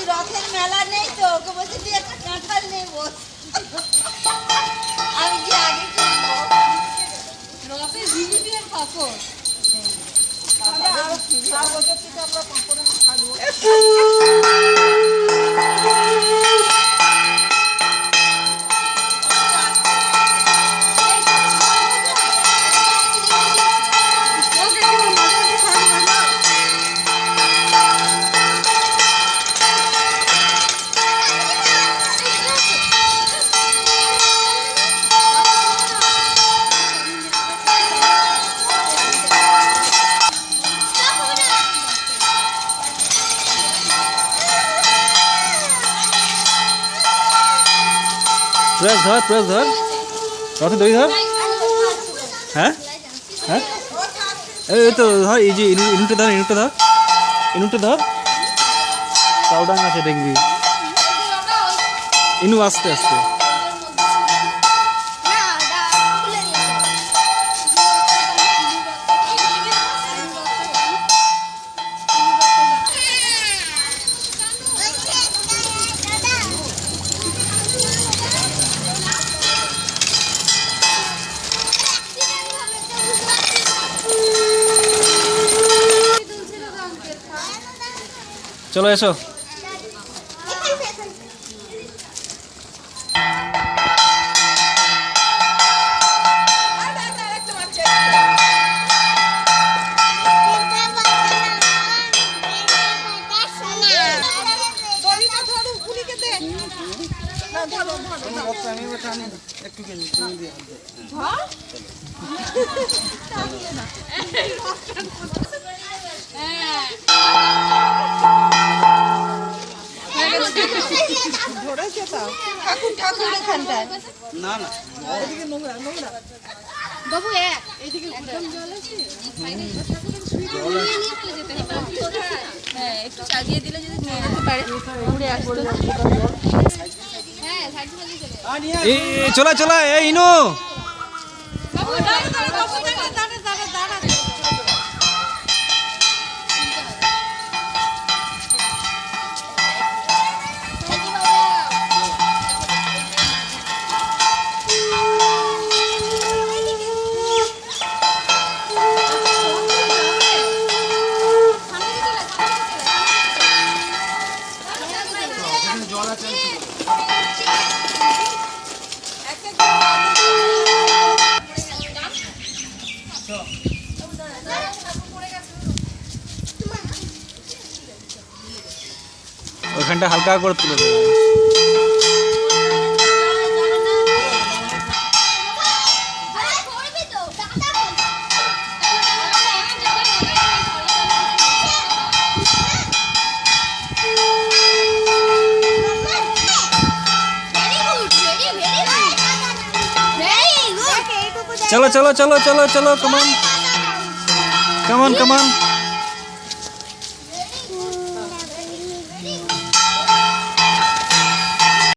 রথের মেলা নেই তো, ওকে বলছি তুই একটা কাঁঠাল নেব। আমি কি আগে রথে জিলিপির পাপড় প্রেস ধর রথে দড়ি ধর। হ্যাঁ হ্যাঁ এই তো ধর, এই যে ইনুটা ধর কাউডাং আছে দেখবি, ইনু আস্তে আস্তে। চলো এসো। বাবু এইদিকে জল আছে, একটু চাগিয়ে দিলে যদি নিয়ে যেতে পারে ঘুরে আসতে। হ্যাঁ চলা এই ইনু ওখানটা হালকা করে তুলে দেবে। चलो चलो चलो चलो चलो कमान कमान कमान